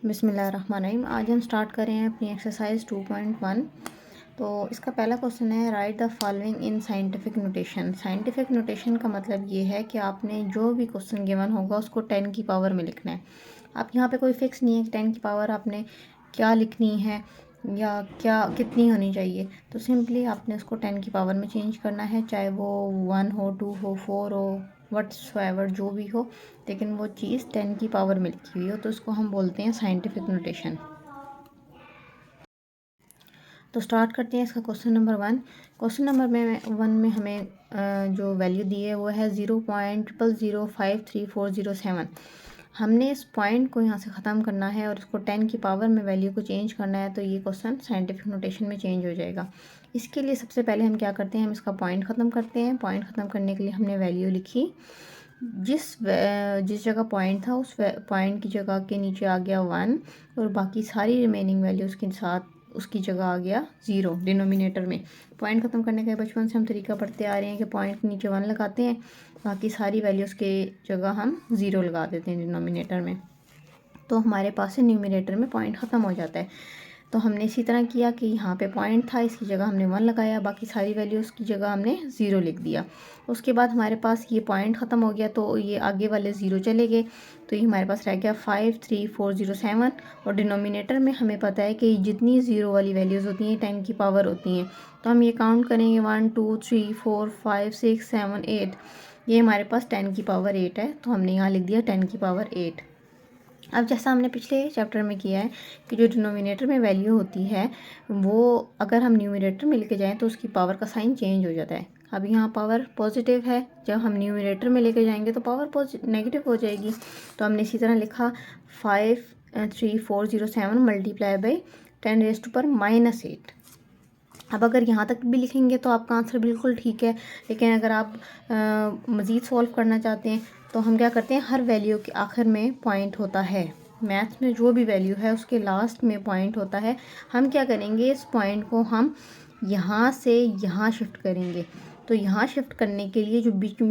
बिस्मिल्लाहिर्रहमानिर्रहीम। आज हम स्टार्ट कर रहे हैं अपनी एक्सरसाइज 2.1। तो इसका पहला क्वेश्चन है, right the following in scientific notation. Scientific notation का मतलब ये है कि आपने जो भी क्वेश्चन गिवन होगा उसको 10 की पावर में लिखना है। आप यहाँ पे कोई फिक्स नहीं है कि 10 की पावर आपने क्या लिखनी है या क्या कितनी होनी चाहिए। तो सिंपली आपने उसको 10 की पावर में चेंज करना है, चाहे वो 1 हो, 2 हो, 4 हो, व्हाट्सएवर जो भी हो, लेकिन वो चीज़ 10 की पावर में लिखी हुई हो तो उसको हम बोलते हैं साइंटिफिक नोटेशन। तो स्टार्ट करते हैं इसका क्वेश्चन नंबर 1। क्वेश्चन नंबर 1 में हमें जो वैल्यू दी है वो है 0.00053407। हमने इस पॉइंट को यहाँ से ख़त्म करना है और इसको 10 की पावर में वैल्यू को चेंज करना है, तो ये क्वेश्चन साइंटिफिक नोटेशन में चेंज हो जाएगा। इसके लिए सबसे पहले हम क्या करते हैं, हम इसका पॉइंट ख़त्म करते हैं। पॉइंट ख़त्म करने के लिए हमने वैल्यू लिखी, जिस जगह पॉइंट था उस पॉइंट की जगह के नीचे आ गया 1 और बाकी सारी रिमेनिंग वैल्यूज़ के साथ उसकी जगह आ गया 0 डिनोमिनेटर में। पॉइंट ख़त्म करने का बचपन से हम तरीका पढ़ते आ रहे हैं कि पॉइंट के नीचे 1 लगाते हैं, बाकी सारी वैल्यूज़ के जगह हम 0 लगा देते हैं डिनोमिनेटर में, तो हमारे पास से न्यूमिनेटर में पॉइंट ख़त्म हो जाता है। तो हमने इसी तरह किया कि यहाँ पे पॉइंट था, इसकी जगह हमने 1 लगाया, बाकी सारी वैल्यूज़ की जगह हमने 0 लिख दिया। उसके बाद हमारे पास ये पॉइंट ख़त्म हो गया तो ये आगे वाले 0 चले गए, तो ये हमारे पास रह गया 53407। और डिनोमिनेटर में हमें पता है कि जितनी 0 वाली वैल्यूज़ होती हैं 10 की पावर होती हैं, तो हम ये काउंट करेंगे 1 2 3 4 5 6 7 8। ये हमारे पास 10 की पावर 8 है, तो हमने यहाँ लिख दिया 10 की पावर 8। अब जैसा हमने पिछले चैप्टर में किया है कि जो डिनोमिनेटर में वैल्यू होती है वो अगर हम न्यूमरेटर में लेके जाएं तो उसकी पावर का साइन चेंज हो जाता है। अब यहाँ पावर पॉजिटिव है, जब हम न्यूमरेटर में लेके जाएंगे तो पावर नेगेटिव हो जाएगी। तो हमने इसी तरह लिखा 53407 मल्टीप्लाई बाई 10⁻⁻8। अब अगर यहाँ तक भी लिखेंगे तो आपका आंसर बिल्कुल ठीक है, लेकिन अगर आप मज़ीद सॉल्व करना चाहते हैं तो हम क्या करते हैं, हर वैल्यू के आखिर में पॉइंट होता है। मैथ्स में जो भी वैल्यू है उसके लास्ट में पॉइंट होता है। हम क्या करेंगे, इस पॉइंट को हम यहाँ से यहाँ शिफ्ट करेंगे। तो यहाँ शिफ्ट करने के लिए जो बीच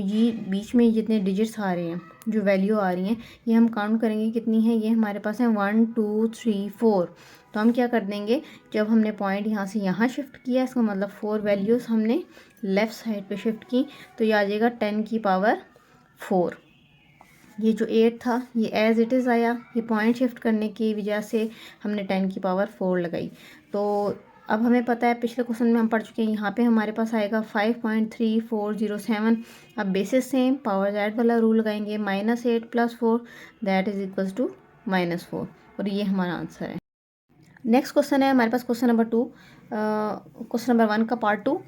में जितने डिजिट्स आ रहे हैं, जो वैल्यू आ रही हैं, ये हम काउंट करेंगे कितनी है। ये हमारे पास है 1 2 3 4। तो हम क्या कर देंगे, जब हमने पॉइंट यहाँ से यहाँ शिफ्ट किया, इसका मतलब 4 वैल्यूज़ हमने लेफ़्ट साइड पे शिफ्ट की, तो ये आ जाएगा 10 की पावर 4। ये जो 8 था ये एज़ इट इज़ आया, ये पॉइंट शिफ्ट करने की वजह से हमने 10 की पावर 4 लगाई। तो अब हमें पता है, पिछले क्वेश्चन में हम पढ़ चुके हैं, यहाँ पे हमारे पास आएगा 5.3407। अब बेसिस सेम, पावर ज़ेड वाला रूल लगाएंगे, -8 + 4 दैट इज़ इक्वल्स टू -4, और ये हमारा आंसर है। नेक्स्ट क्वेश्चन है हमारे पास क्वेश्चन नंबर 2। क्वेश्चन नंबर 1 का पार्ट 2।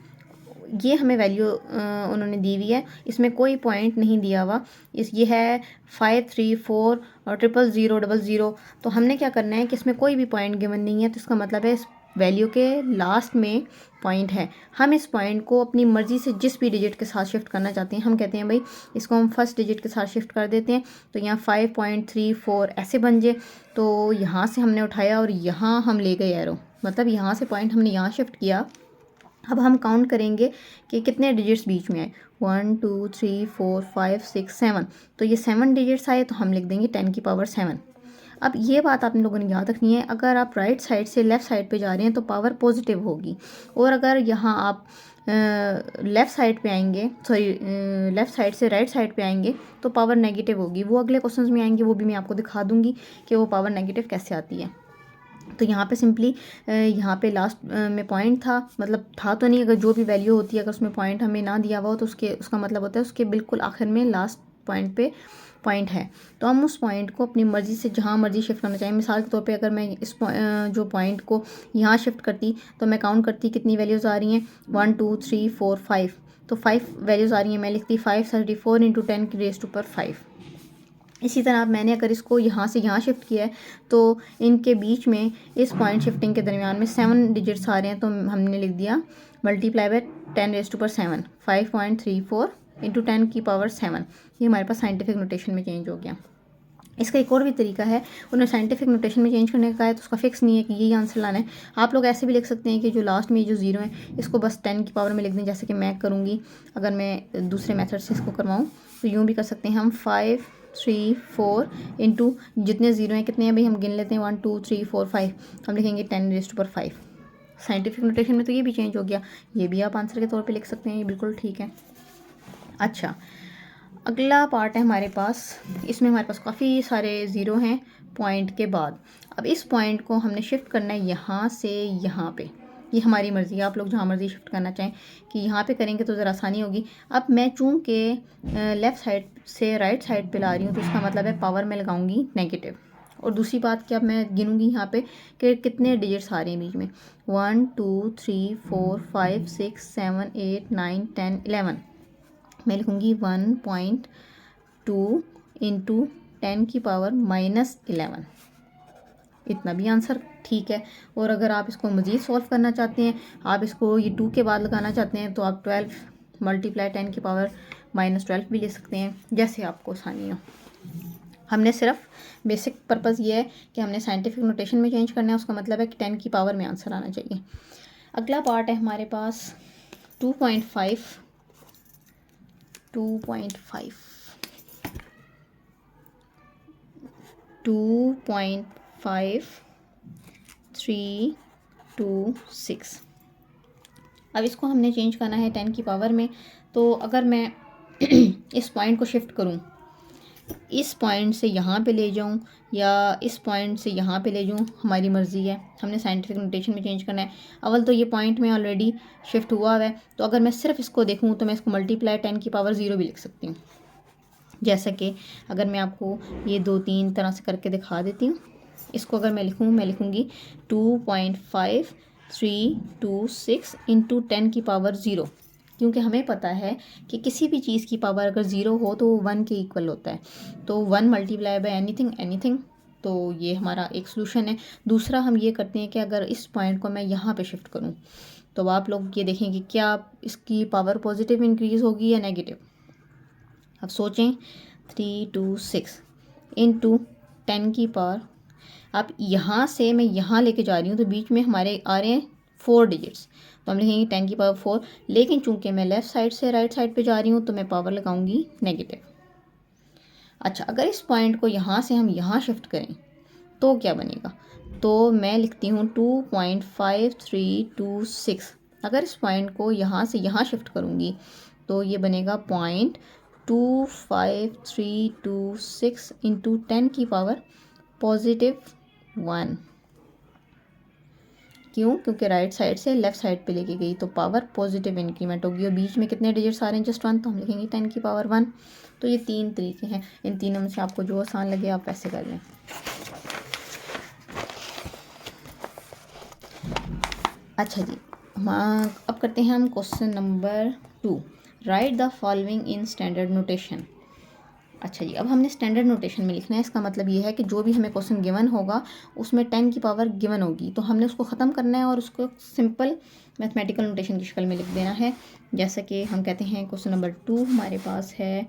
ये हमें वैल्यू उन्होंने दी हुई है, इसमें कोई पॉइंट नहीं दिया हुआ। ये है 534 और 00000। तो हमने क्या करना है कि इसमें कोई भी पॉइंट गिवन नहीं है, तो इसका मतलब है इस वैल्यू के लास्ट में पॉइंट है। हम इस पॉइंट को अपनी मर्ज़ी से जिस भी डिजिट के साथ शिफ्ट करना चाहते हैं, हम कहते हैं भाई इसको हम फर्स्ट डिजिट के साथ शिफ्ट कर देते हैं, तो यहाँ 5.34 ऐसे बन जाए। तो यहाँ से हमने उठाया और यहाँ हम ले गए एरो, मतलब यहाँ से पॉइंट हमने यहाँ शिफ्ट किया। अब हम काउंट करेंगे कि कितने डिजिट्स बीच में आए, 1 2 3 4 5 6 7। तो ये 7 डिजिट्स आए, तो हम लिख देंगे 10 की पावर 7। अब ये बात आप लोगों ने याद रखनी है, अगर आप राइट साइड से लेफ़्ट साइड पे जा रहे हैं तो पावर पॉजिटिव होगी, और अगर यहाँ आप लेफ़्ट साइड पे आएंगे, लेफ़्ट साइड से राइट साइड पे आएंगे तो पावर नेगेटिव होगी। वो अगले क्वेश्चंस में आएंगे, वो भी मैं आपको दिखा दूंगी कि वो पावर नेगेटिव कैसे आती है। तो यहाँ पे सिंपली यहाँ पे लास्ट में पॉइंट था, मतलब था तो नहीं, अगर जो भी वैल्यू होती है अगर उसमें पॉइंट हमें ना दिया हुआ हो तो उसका मतलब होता है उसके बिल्कुल आखिर में लास्ट पॉइंट पे पॉइंट है। तो हम उस पॉइंट को अपनी मर्ज़ी से जहाँ मर्ज़ी शिफ्ट करना चाहिए। मिसाल के तौर पे अगर मैं इस जो पॉइंट को यहाँ शिफ्ट करती तो मैं काउंट करती कितनी वैल्यूज़ आ रही हैं, 1 2 3 4 5। तो 5 वैल्यूज़ आ रही हैं, मैं लिखती 534 × 10⁻⁵। इसी तरह मैंने अगर इसको यहाँ से यहाँ शिफ्ट किया है तो इनके बीच में इस पॉइंट शिफ्टिंग के दरमियान में 7 डिजिट्स आ रहे हैं, तो हमने लिख दिया मल्टीप्लाई बाय 10⁻7, 5.34 × 10 की पावर 7। ये हमारे पास साइंटिफिक नोटेशन में चेंज हो गया। इसका एक और भी तरीका है, उन्हें साइंटिफिक नोटेशन में चेंज करने का है, तो उसका फिक्स नहीं है कि यही आंसर लाना है। आप लोग ऐसे भी लिख सकते हैं कि जो लास्ट में जो 0 है इसको बस 10 की पावर में लिख दें, जैसे कि मैं करूँगी। अगर मैं दूसरे मेथड से इसको करवाऊँ तो यूँ भी कर सकते हैं हम, 5 3 4 इंटू जितने ज़ीरो हैं कितने हैं भाई, हम गिन लेते हैं 1 2 3 4 5, हम लिखेंगे 10⁻5। साइंटिफिक नोटेशन में तो ये भी चेंज हो गया, ये भी आप आंसर के तौर पे लिख सकते हैं, ये बिल्कुल ठीक है। अच्छा, अगला पार्ट है हमारे पास, इसमें हमारे पास काफ़ी सारे ज़ीरो हैं पॉइंट के बाद। अब इस पॉइंट को हमने शिफ्ट करना है यहाँ से यहाँ पे, ये हमारी मर्ज़ी है, आप लोग जहाँ मर्ज़ी शिफ्ट करना चाहें कि यहाँ पे करेंगे तो ज़रा आसानी होगी। अब मैं चूँकि लेफ़्ट साइड से राइट साइड पे ला रही हूँ तो इसका मतलब है पावर में लगाऊंगी नेगेटिव। और दूसरी बात कि अब मैं गिनूंगी यहाँ पे कि कितने डिजिट्स आ रहे हैं बीच में, 1 2 3 4 5 6 7 8 9 10 11। मैं लिखूँगी 1.2 इंटू 10⁻11। इतना भी आंसर ठीक है। और अगर आप इसको मज़ीद सॉल्व करना चाहते हैं, आप इसको ये 2 के बाद लगाना चाहते हैं, तो आप 12 मल्टीप्लाई 10⁻12 भी ले सकते हैं, जैसे आपको आसानी हो। हमने सिर्फ बेसिक पर्पज़ ये है कि हमने साइंटिफिक नोटेशन में चेंज करना है, उसका मतलब है कि 10 की पावर में आंसर आना चाहिए। अगला पार्ट है हमारे पास 2.5 2.5 3 2 6। अब इसको हमने चेंज करना है 10 की पावर में। तो अगर मैं इस पॉइंट को शिफ्ट करूं, इस पॉइंट से यहाँ पे ले जाऊं या इस पॉइंट से यहाँ पे ले जाऊं, हमारी मर्ज़ी है, हमने साइंटिफिक नोटेशन में चेंज करना है। अव्वल तो ये पॉइंट में ऑलरेडी शिफ्ट हुआ है, तो अगर मैं सिर्फ इसको देखूं तो मैं इसको मल्टीप्लाई 10⁻0 भी लिख सकती हूँ। जैसा कि अगर मैं आपको ये 2-3 तरह से करके दिखा देती हूँ। इसको अगर मैं लिखूँ, मैं लिखूँगी 2.5326 इंटू 10⁻0, क्योंकि हमें पता है कि किसी भी चीज़ की पावर अगर ज़ीरो हो तो वो 1 के इक्वल होता है। तो 1 मल्टीप्लाई बाय एनीथिंग, तो ये हमारा एक सोल्यूशन है। दूसरा हम ये करते हैं कि अगर इस पॉइंट को मैं यहाँ पे शिफ्ट करूँ, तो आप लोग ये देखें कि क्या इसकी पावर पॉजिटिव इंक्रीज़ होगी या नेगेटिव। अब सोचें, 3 2 6 इंटू 10 की पावर, अब यहाँ से मैं यहाँ लेके जा रही हूँ तो बीच में हमारे आ रहे हैं 4 डिजिट्स, तो हम लिखेंगे 10⁻4। लेकिन चूंकि मैं लेफ़्ट साइड से राइट साइड पे जा रही हूँ तो मैं पावर लगाऊंगी नेगेटिव। अच्छा, अगर इस पॉइंट को यहाँ से हम यहाँ शिफ्ट करें तो क्या बनेगा, तो मैं लिखती हूँ 2.5326। अगर इस पॉइंट को यहाँ से यहाँ शिफ्ट करूँगी तो ये बनेगा 0.25326 इंटू 10 की पावर +1। क्यों? क्योंकि राइट साइड से लेफ़्ट साइड पे लेके गई तो पावर पॉजिटिव इंक्रीमेंट होगी। और बीच में कितने डिजिट्स आ रहे हैं, जस्ट 1, तो हम लिखेंगे 10 की पावर 1। तो ये 3 तरीके हैं, इन तीनों में से आपको जो आसान लगे आप वैसे कर लें। अच्छा जी, अब करते हैं हम question number 2, right the following in standard notation. अच्छा जी, अब हमने स्टैंडर्ड नोटेशन में लिखना है। इसका मतलब ये है कि जो भी हमें क्वेश्चन गिवन होगा उसमें 10 की पावर गिवन होगी, तो हमने उसको ख़त्म करना है और उसको सिंपल मैथमेटिकल नोटेशन की शक्ल में लिख देना है। जैसे कि हम कहते हैं क्वेश्चन नंबर 2 हमारे पास है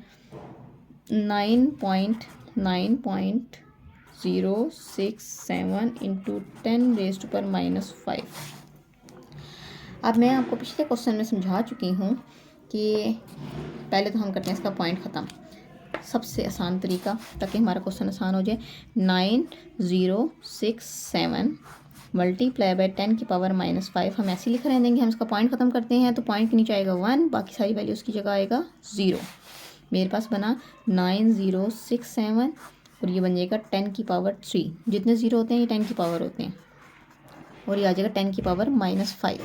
9.067 इंटू 10⁻⁻5। अब मैं आपको पिछले क्वेश्चन में समझा चुकी हूँ कि पहले तो हम करते हैं इसका पॉइंट ख़त्म, सबसे आसान तरीका, ताकि हमारा क्वेश्चन आसान हो जाए। 9067 मल्टीप्लाई बाय 10⁻⁻5 हम ऐसे लिख रहे देंगे। हम इसका पॉइंट ख़त्म करते हैं तो पॉइंट के नीचे आएगा 1, बाकी सारी वैल्यूज़ की जगह आएगा 0। मेरे पास बना 9067 और ये बन जाएगा 10 की पावर 3। जितने ज़ीरो होते हैं ये 10 की पावर होते हैं, और ये आ जाएगा 10 की पावर -5।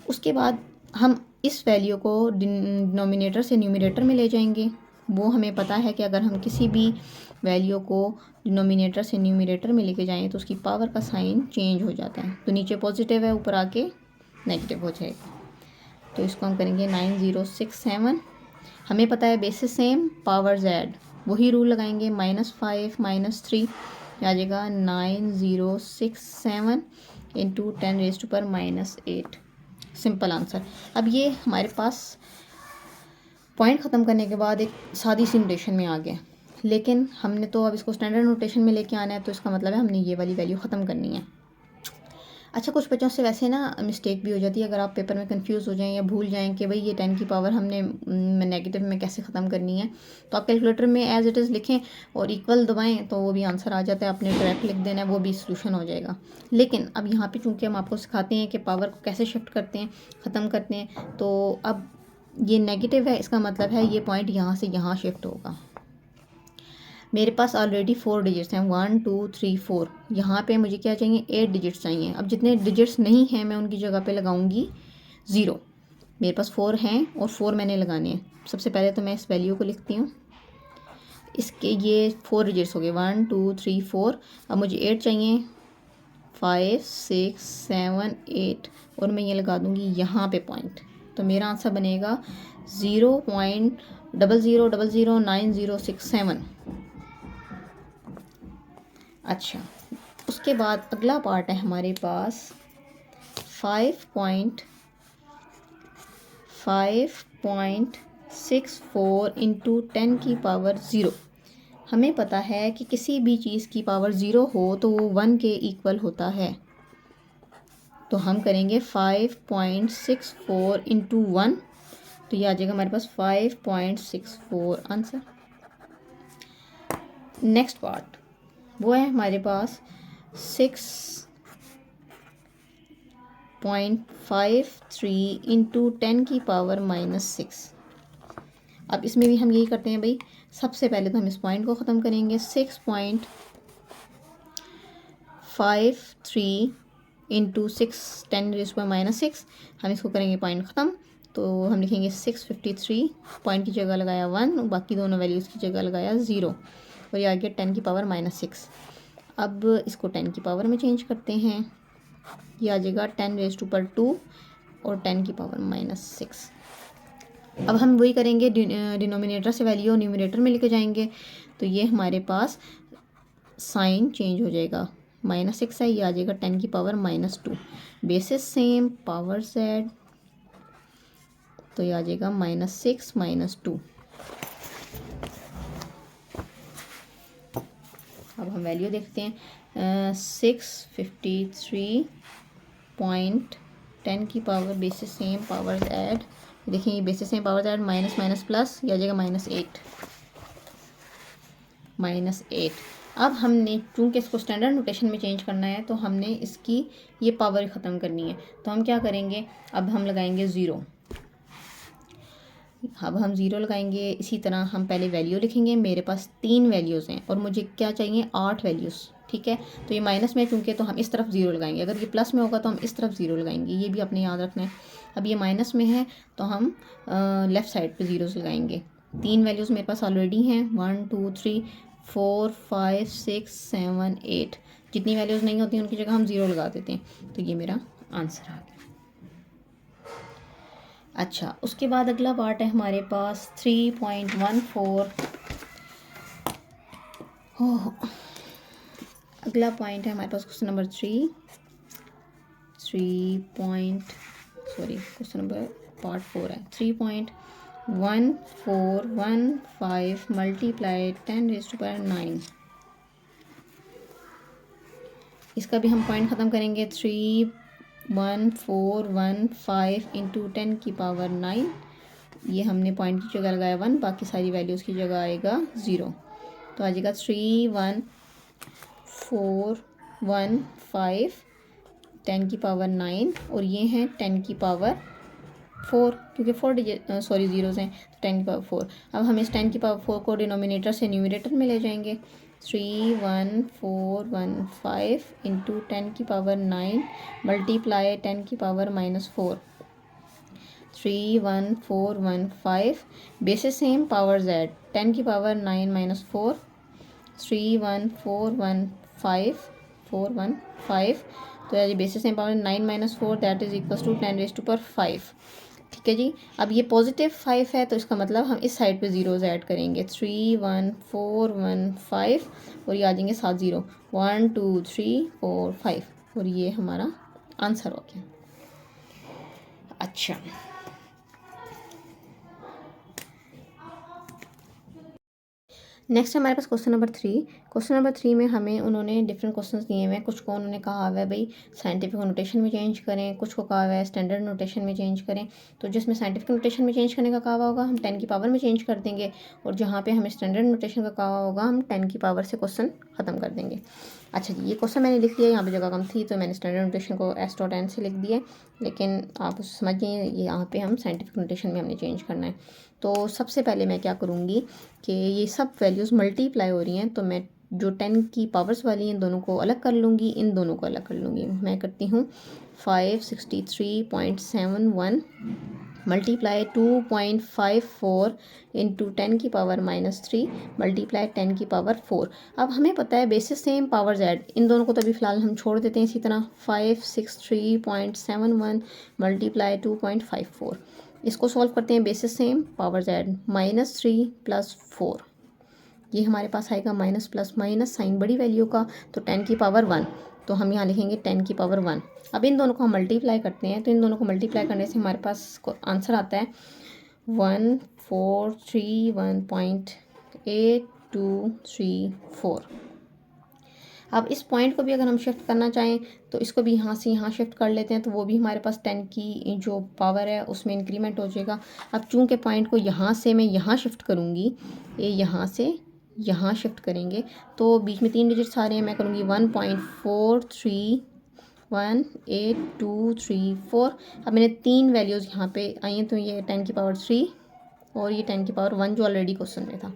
उसके बाद हम इस वैल्यू को डिनोमिनेटर से न्यूमरेटर में ले जाएंगे। वो हमें पता है कि अगर हम किसी भी वैल्यू को डिनोमिनेटर से न्यूमरेटर में लेके जाएं तो उसकी पावर का साइन चेंज हो जाता है, तो नीचे पॉजिटिव है ऊपर आके नेगेटिव हो जाएगा। तो इसको हम करेंगे 9067, हमें पता है बेसिस सेम पावर z, वही रूल लगाएंगे, -5 -3 आ जाएगा 9067 इंटू 10⁻⁻8। Simple answer. अब ये हमारे पास पॉइंट ख़त्म करने के बाद एक सादी सी नोटेशन में आ गया, लेकिन हमने तो अब इसको स्टैंडर्ड नोटेशन में लेके आना है, तो इसका मतलब है हमने ये वाली वैल्यू ख़त्म करनी है। अच्छा, कुछ बच्चों से वैसे ना मिस्टेक भी हो जाती है, अगर आप पेपर में कंफ्यूज हो जाएं या भूल जाएं कि भाई ये 10 की पावर हमने नेगेटिव में कैसे ख़त्म करनी है, तो आप कैलकुलेटर में एज इट इज़ लिखें और इक्वल दबाएं तो वो भी आंसर आ जाता है। आपने डायरेक्ट लिख देना है, वो भी सोल्यूशन हो जाएगा। लेकिन अब यहाँ पे चूँकि हम आपको सिखाते हैं कि पावर को कैसे शिफ्ट करते हैं, ख़त्म करते हैं, तो अब ये नेगेटिव है, इसका मतलब है ये पॉइंट यहाँ से यहाँ शिफ्ट होगा। मेरे पास ऑलरेडी 4 डिजिट्स हैं, 1 2 3 4। यहाँ पे मुझे क्या चाहिए, 8 डिजिट्स चाहिए। अब जितने डिजिट्स नहीं हैं मैं उनकी जगह पे लगाऊंगी 0। मेरे पास 4 हैं और 4 मैंने लगाने हैं। सबसे पहले तो मैं इस वैल्यू को लिखती हूँ। इसके ये 4 डिजिट्स हो गए, 1 2 3 4। अब मुझे 8 चाहिए, 5 6 7 8, और मैं ये लगा दूँगी यहाँ पे पॉइंट। तो मेरा आंसर बनेगा 0.00009067। अच्छा, उसके बाद अगला पार्ट है हमारे पास 5.64 इंटू 10 की पावर 0। हमें पता है कि किसी भी चीज़ की पावर 0 हो तो वो 1 के इक्वल होता है। तो हम करेंगे 5.64 इंटू 1, तो ये आ जाएगा हमारे पास 5.64 आंसर। नेक्स्ट पार्ट वो है हमारे पास 6.53 इंटू 10 की पावर -6। अब इसमें भी हम यही करते हैं भाई, सबसे पहले तो हम इस पॉइंट को ख़त्म करेंगे। 6.53 इंटू 6 10⁻⁻6, हम इसको करेंगे पॉइंट ख़त्म। तो हम लिखेंगे 653, पॉइंट की जगह लगाया 1, बाकी दोनों वैल्यूज़ की जगह लगाया 0, और ये आ गया 10 की पावर -6। अब इसको 10 की पावर में चेंज करते हैं, ये आ जाएगा 10⁻² और 10 की पावर -6। अब हम वही करेंगे, डिनोमिनेटर से वैल्यू न्यूमरेटर में लेके जाएंगे, तो ये हमारे पास साइन चेंज हो जाएगा। -6 है, ये आ जाएगा 10 की power -2। Basis same, power z, तो ये आ जाएगा -6 -2। अब हम वैल्यू देखते हैं, 653.10 की power basis same power add. देखिए ये bases same power add, minus minus plus, ये आ जाएगा -8। अब हमने चूँकि इसको स्टैंडर्ड नोटेशन में चेंज करना है, तो हमने इसकी ये पावर ख़त्म करनी है। तो हम क्या करेंगे, अब हम लगाएंगे 0। अब हम 0 लगाएंगे। इसी तरह हम पहले वैल्यू लिखेंगे। मेरे पास 3 वैल्यूज़ हैं और मुझे क्या चाहिए, 8 वैल्यूज़। ठीक है, तो ये माइनस में चूँकि, तो हम इस तरफ 0 लगाएंगे। अगर ये प्लस में होगा तो हम इस तरफ 0 लगाएंगे, ये भी आपने याद रखना है। अब ये माइनस में है तो हम लेफ़्ट साइड पे 0 लगाएंगे। 3 वैल्यूज़ मेरे पास ऑलरेडी हैं, 1 2 3 4 5 6 7 8। जितनी वैल्यूज़ नहीं होती उनकी जगह हम 0 लगा देते हैं। तो ये मेरा आंसर आ गया। अच्छा, उसके बाद अगला पार्ट है हमारे पास 3.14। अगला पॉइंट है हमारे पास question number question number part 4 है। 3.1415 मल्टीप्लाई 10⁻⁹। इसका भी हम पॉइंट ख़त्म करेंगे। 3.1415 इंटू 10 की पावर 9। ये हमने पॉइंट की जगह लगाया 1, बाकी सारी वैल्यूज़ की जगह आएगा 0। तो आ जाएगा 31415 10 की पावर 9, और ये हैं 10 की पावर 4, क्योंकि 4 डिजिट ज़ीरोज़ हैं, तो 10 की पावर 4। अब हम इस 10 की पावर 4 को डिनोमिनेटर से न्यूमरेटर में ले जाएंगे। 31415 इंटू 10 की पावर 9 मल्टीप्लाई 10 की power -4। 31415 basis same, power z, 10 की पावर 9 -4। 31415 तो यार ये bases same power 9 - 4, that is equal to 10⁻5। ठीक है जी। अब ये पॉजिटिव 5 है, तो इसका मतलब हम इस साइड पे ज़ीरोज़ ऐड करेंगे। 31415 और ये आ जाएंगे 7 0, 1 2 3 4 5, और ये हमारा आंसर हो गया। अच्छा, नेक्स्ट हमारे पास क्वेश्चन नंबर 3। क्वेश्चन नंबर 3 में हमें उन्होंने डिफरेंट क्वेश्चंस दिए हुए हैं। कुछ को उन्होंने कहा हुआ है भाई साइंटिफिक नोटेशन में चेंज करें, कुछ को कहा हुआ है स्टैंडर्ड नोटेशन में चेंज करें। तो जिसमें साइंटिफिक नोटेशन में चेंज करने का कहा हुआ होगा हम 10 की पावर में चेंज कर देंगे, और जहाँ पे हमें स्टैंडर्ड नोटेशन का कहा हुआ होगा हम 10 की पावर से क्वेश्चन ख़त्म कर देंगे। अच्छा जी, ये क्वेश्चन मैंने लिख लिया, यहाँ पे जगह कम थी तो मैंने स्टैंडर्ड नोटेशन को S.N से लिख दिया, लेकिन आप उसे समझिए यहाँ पे हम साइंटिफिक नोटेशन में हमने चेंज करना है। तो सबसे पहले मैं क्या करूँगी कि ये सब वैल्यूज़ मल्टीप्लाई हो रही हैं, तो मैं जो 10 की पावर्स वाली हैं इन दोनों को अलग कर लूँगी, इन दोनों को अलग कर लूँगी। मैं करती हूँ 563.71 मल्टीप्लाई 2.54 इंटू 10 की पावर -3 मल्टीप्लाई 10 की पावर 4। अब हमें पता है बेसिस सेम पावर्स ऐड, इन दोनों को तो अभी फ़िलहाल हम छोड़ देते हैं इसी तरह। 563.71 मल्टीप्लाई 2.54, इसको सॉल्व करते हैं बेसिस सेम पावर्स ऐड। -3 + 4, ये हमारे पास आएगा माइनस प्लस माइनस साइन बड़ी वैल्यू का, तो 10 की पावर 1, तो हम यहाँ लिखेंगे 10 की पावर 1। अब इन दोनों को हम मल्टीप्लाई करते हैं, तो इन दोनों को मल्टीप्लाई करने से हमारे पास आंसर आता है 1431.8234। अब इस पॉइंट को भी अगर हम शिफ्ट करना चाहें तो इसको भी यहाँ से यहाँ शिफ्ट कर लेते हैं, तो वो भी हमारे पास 10 की जो पावर है उसमें इंक्रीमेंट हो जाएगा। अब चूँकि पॉइंट को यहाँ से मैं यहाँ शिफ्ट करूँगी, ये यहाँ से यहाँ शिफ्ट करेंगे, तो बीच में 3 डिजिट्स आ रहे हैं, मैं करूँगी 1.431824। अब मैंने 3 वैल्यूज़ यहाँ पे आई हैं, तो ये 10 की पावर 3 और ये 10 की पावर 1 जो ऑलरेडी क्वेश्चन में था।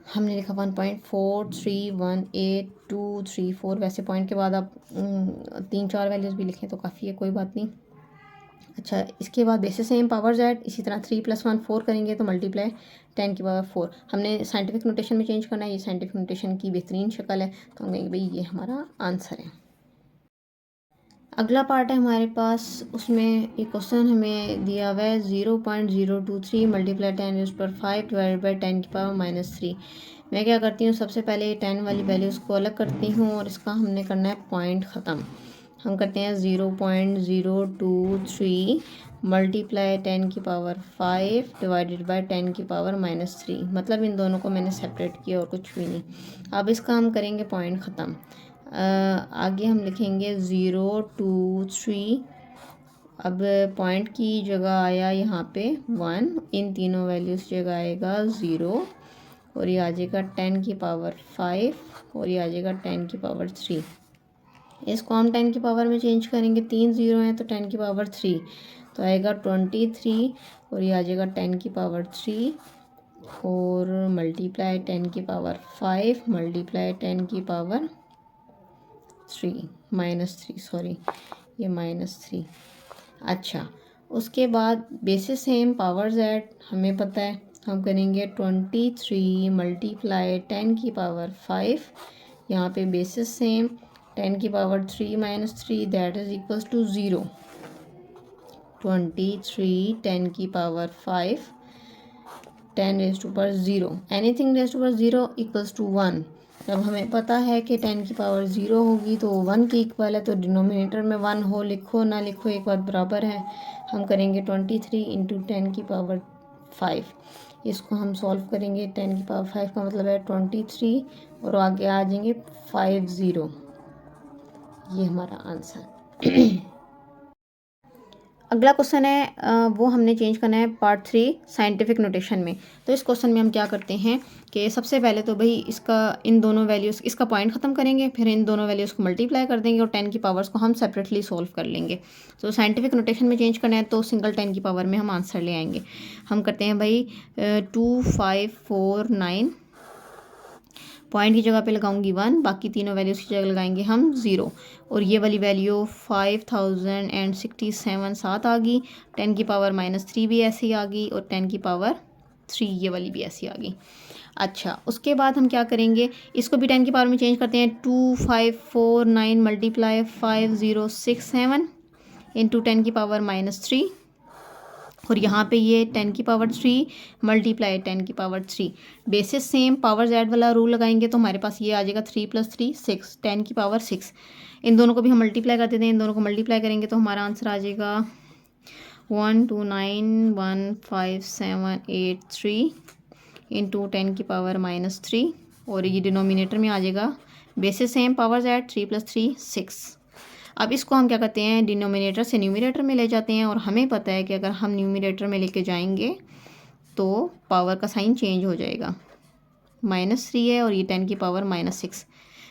हमने लिखा 1.431824। वैसे पॉइंट के बाद आप 3-4 वैल्यूज़ भी लिखें तो काफ़ी है, कोई बात नहीं। अच्छा, इसके बाद बेसिस सेम पावर्स ऐड, इसी तरह 3 + 1 4 करेंगे तो मल्टीप्लाई 10 की पावर 4। हमने साइंटिफिक नोटेशन में चेंज करना है, ये साइंटिफिक नोटेशन की बेहतरीन शक्ल है, तो हम कहेंगे भाई ये हमारा आंसर है। अगला पार्ट है हमारे पास, उसमें एक क्वेश्चन हमें दिया हुआ है 0.023 मल्टीप्लाई 10⁵ डिवाइडेड बाई 10 की पावर -3। मैं क्या करती हूँ, सबसे पहले 10 वाली वैल्यूज़ को अलग करती हूँ और इसका हमने करना है पॉइंट ख़त्म। हम करते हैं 0.023 मल्टीप्लाई 10 की पावर 5 डिवाइडेड बाई 10 की पावर -3, मतलब इन दोनों को मैंने सेपरेट किया और कुछ भी नहीं। अब इसका हम करेंगे पॉइंट ख़त्म। आगे हम लिखेंगे 023, अब पॉइंट की जगह आया यहाँ पे 1, इन तीनों वैल्यूज़ जगह आएगा 0, और ये आ जाएगा 10 की पावर 5 और ये आ जाएगा 10 की पावर 3। इसको हम 10 की पावर में चेंज करेंगे, 3 0 हैं तो 10 की पावर 3 तो आएगा 23, और ये आ जाएगा 10 की पावर 3 और मल्टीप्लाई 10 की पावर 5 मल्टीप्लाई 10 की पावर 3 -3, सॉरी ये -3। अच्छा, उसके बाद बेसिस सेम पावर्स ऐड, हमें पता है हम करेंगे 23 मल्टीप्लाई 10 की पावर 5, यहाँ पे बेसिस सेम 10 की power 3 -3 that is equals to 0। 23 10 की power 5 10 raise to power 0, anything raise to power 0 equals to 1। जब हमें पता है कि 10 की पावर 0 होगी तो 1 की इक्वल है, तो डिनोमिनेटर में 1 हो, लिखो ना लिखो एक बात बराबर है। हम करेंगे 23 इंटू 10 की पावर 5, इसको हम सॉल्व करेंगे। 10 की पावर 5 का मतलब है 23 और आगे आ जाएंगे 50, ये हमारा आंसर। अगला क्वेश्चन है वो हमने चेंज करना है पार्ट 3 साइंटिफिक नोटेशन में। तो इस क्वेश्चन में हम क्या करते हैं कि सबसे पहले तो भाई इसका इन दोनों वैल्यूज़, इसका पॉइंट ख़त्म करेंगे, फिर इन दोनों वैल्यूज़ को मल्टीप्लाई कर देंगे और 10 की पावर्स को हम सेपरेटली सॉल्व कर लेंगे। तो साइंटिफिक नोटेशन में चेंज करना है तो सिंगल 10 की पावर में हम आंसर ले आएंगे। हम करते हैं भाई 2549, पॉइंट की जगह पे लगाऊंगी 1, बाकी तीनों वैल्यूज़ की जगह लगाएंगे हम 0, और ये वाली वैल्यू 5067 साथ आ गई। 10 की पावर -3 भी ऐसी आ गई और 10 की पावर 3 ये वाली भी ऐसी आ गई। अच्छा, उसके बाद हम क्या करेंगे, इसको भी 10 की पावर में चेंज करते हैं। 2549 मल्टीप्लाई 5067 इंटू 10 की पावर -3, और यहाँ पे ये 10 की पावर 3 मल्टीप्लाई 10 की power 3। Basis same powers add वाला रूल लगाएंगे तो हमारे पास ये आ जाएगा 3 + 3 6, 10 की पावर 6। इन दोनों को भी हम मल्टीप्लाई कर देते हैं, इन दोनों को मल्टीप्लाई करेंगे तो हमारा आंसर आ जाएगा 1291578 3 इंटू 10 की पावर -3 और ये डिनोमिनेटर में आ जाएगा बेसिस सेम पावर ज़ेड 3 + 3 6। अब इसको हम क्या करते हैं, डिनोमिनेटर से न्यूमरेटर में ले जाते हैं और हमें पता है कि अगर हम न्यूमरेटर में लेके जाएंगे तो पावर का साइन चेंज हो जाएगा। -3 है और ये 10 की power -6।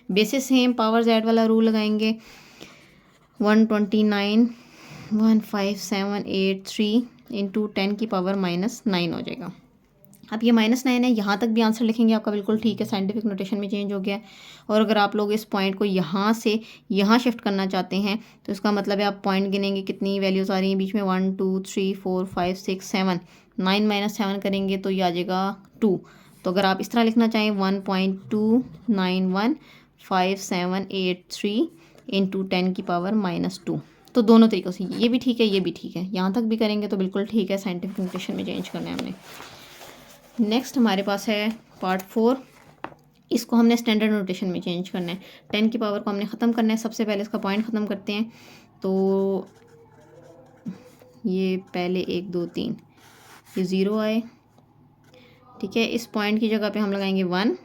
Basis same power Z वाला रूल लगाएंगे। 129,15783 इंटू 10 की पावर -9 हो जाएगा। अब ये -9 है, यहाँ तक भी आंसर लिखेंगे आपका बिल्कुल ठीक है, साइंटिफिक नोटेशन में चेंज हो गया है। और अगर आप लोग इस पॉइंट को यहाँ से यहाँ शिफ्ट करना चाहते हैं तो इसका मतलब है आप पॉइंट गिनेंगे कितनी वैल्यूज़ आ रही हैं बीच में, 1 2 3 4 5 6 7, 9 - 7 करेंगे तो ये आ जाएगा 2। तो अगर आप इस तरह लिखना चाहें 1.2915783 इंटू 10 की पावर -2, तो दोनों तरीक़ों से ये भी ठीक है ये भी ठीक है, यहाँ तक भी करेंगे तो बिल्कुल ठीक है, साइंटिफिक नोटेशन में चेंज करना है हमने। नेक्स्ट हमारे पास है पार्ट 4। इसको हमने स्टैंडर्ड नोटेशन में चेंज करना है। 10 की पावर को हमने ख़त्म करना है। सबसे पहले इसका पॉइंट ख़त्म करते हैं। तो ये पहले 1 2 3 ये 0 आए, ठीक है। इस पॉइंट की जगह पे हम लगाएंगे 1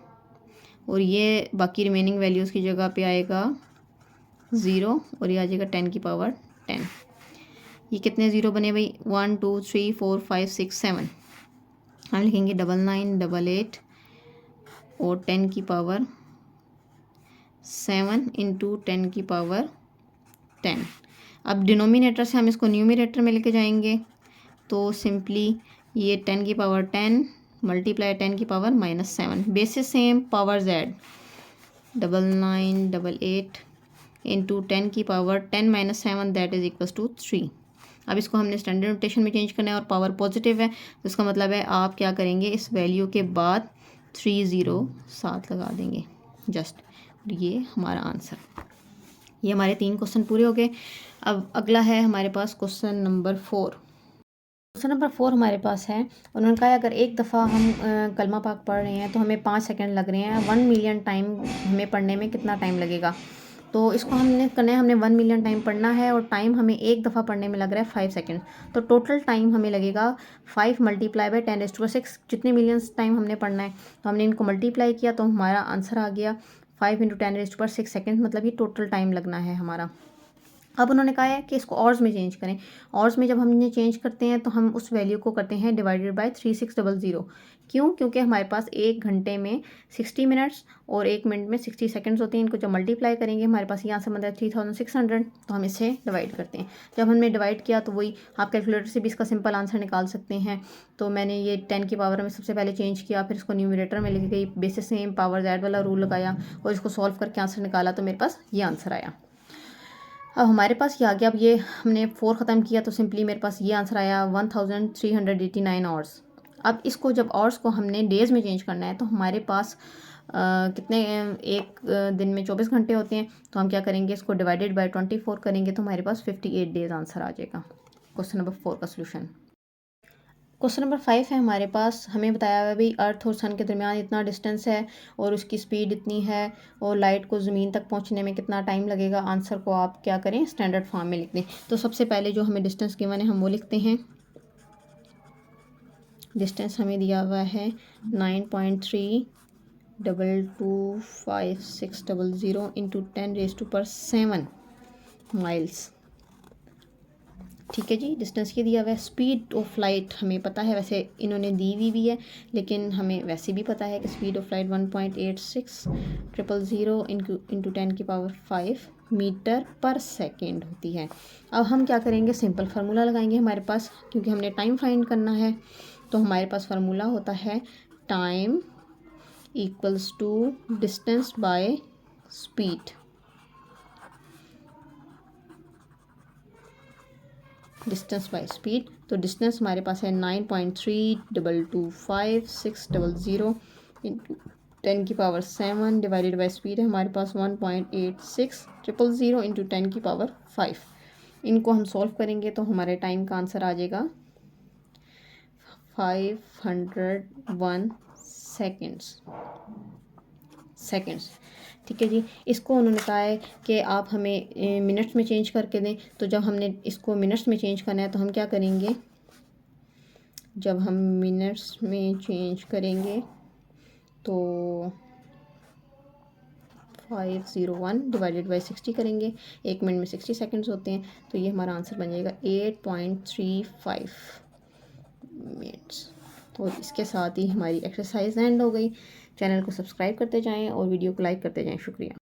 और ये बाकी रिमेनिंग वैल्यूज़ की जगह पे आएगा 0 और ये आ जाएगा 10 की पावर 10। ये कितने ज़ीरो बने भाई, 1 2 3 4 5 6 7। हम लिखेंगे 9988 और 10 की पावर 7 इंटू 10 की पावर 10। अब डिनोमिनेटर से हम इसको न्यूमरेटर में लेके जाएंगे तो सिंपली ये 10 की पावर 10 मल्टीप्लाई 10 की power -7 bases same power Z 9988 into 10 की power 10 - 7 that is equals to 3। अब इसको हमने स्टैंडर्ड नोटेशन में चेंज करना है और पावर पॉजिटिव है तो इसका मतलब है आप क्या करेंगे, इस वैल्यू के बाद 3 0 साथ लगा देंगे जस्ट। ये हमारा आंसर। ये हमारे 3 क्वेश्चन पूरे हो गए। अब अगला है हमारे पास क्वेश्चन नंबर 4। क्वेश्चन नंबर 4 हमारे पास है। उन्होंने कहा अगर एक दफ़ा हम कलमा पाक पढ़ रहे हैं तो हमें 5 सेकंड लग रहे हैं, 1 मिलियन टाइम हमें पढ़ने में कितना टाइम लगेगा। तो इसको हमने करना है, हमने 1 मिलियन टाइम पढ़ना है और टाइम हमें एक दफ़ा पढ़ने में लग रहा है 5 सेकंड। तो टोटल टाइम हमें लगेगा 5 मल्टीप्लाई बाय 10⁻⁶। जितने मिलियंस टाइम हमने पढ़ना है तो हमने इनको मल्टीप्लाई किया तो हमारा आंसर आ गया 5 × 10⁻⁶ सेकंड, मतलब ये टोटल टाइम लगना है हमारा। अब उन्होंने कहा है कि इसको ऑर्स में चेंज करें। ऑर्स में जब हम इन्हें चेंज करते हैं तो हम उस वैल्यू को करते हैं डिवाइडेड बाय 3600। क्यों? क्योंकि हमारे पास 1 घंटे में 60 मिनट्स और 1 मिनट में 60 सेकंड्स होते हैं। इनको जब मल्टीप्लाई करेंगे हमारे पास यहाँ से बनता है 3600, तो हम इसे डिवाइड करते हैं। जब हमने डिवाइड किया तो वही आप कैलकुलेटर से भी इसका सिंपल आंसर निकाल सकते हैं। तो मैंने ये 10 की पावर में सबसे पहले चेंज किया, फिर इसको न्यूमरेटर में लेके गई, बेसिस सेम पावर दैट वाला रूल लगाया और इसको सॉल्व करके आंसर निकाला तो मेरे पास ये आंसर आया। अब हमारे पास ये आ गया। अब ये हमने 4 ख़त्म किया तो सिंपली मेरे पास ये आंसर आया 1389 आवर्स। अब इसको जब आवर्स को हमने डेज़ में चेंज करना है तो हमारे पास कितने एक दिन में 24 घंटे होते हैं। तो हम क्या करेंगे, इसको डिवाइडेड बाय 24 करेंगे तो हमारे पास 58 डेज़ आंसर आ जाएगा। क्वेश्चन नंबर 4 का सोल्यूशन। क्वेश्चन नंबर 5 है हमारे पास। हमें बताया हुआ है भाई अर्थ और सन के दरमियान इतना डिस्टेंस है और उसकी स्पीड इतनी है और लाइट को ज़मीन तक पहुंचने में कितना टाइम लगेगा। आंसर को आप क्या करें, स्टैंडर्ड फॉर्म में लिख दें। तो सबसे पहले जो हमें डिस्टेंस गिवन है हम वो लिखते हैं। डिस्टेंस हमें दिया हुआ है 9.322560 इंटू 10⁻⁷ माइल्स, ठीक है जी। डिस्टेंस ये दिया हुआ है। स्पीड ऑफ लाइट हमें पता है, वैसे इन्होंने दी हुई भी है लेकिन हमें वैसे भी पता है कि स्पीड ऑफ लाइट 1.8600 इंटू 10 की पावर 5 मीटर पर सेकेंड होती है। अब हम क्या करेंगे, सिंपल फार्मूला लगाएंगे हमारे पास, क्योंकि हमने टाइम फाइंड करना है। तो हमारे पास फार्मूला होता है time equals to distance by speed. Distance by speed, तो डिस्टेंस हमारे पास है 9.322560 इंटू 10 की पावर 7 डिवाइडेड बाय स्पीड है हमारे पास 1.8600 इंटू 10 की पावर 5। इनको हम सॉल्व करेंगे तो हमारे टाइम का आंसर आ जाएगा 501 सेकेंड्स, ठीक है जी। इसको उन्होंने कहा है कि आप हमें मिनट्स में चेंज करके दें। तो जब हमने इसको मिनट्स में चेंज करना है तो हम क्या करेंगे, जब हम मिनट्स में चेंज करेंगे तो 501 डिवाइडेड बाई 60 करेंगे, 1 मिनट में 60 सेकंड्स होते हैं, तो ये हमारा आंसर बन जाएगा 8.35 मिनट्स। तो इसके साथ ही हमारी एक्सरसाइज एंड हो गई। चैनल को सब्सक्राइब करते जाएं और वीडियो को लाइक करते जाएं। शुक्रिया।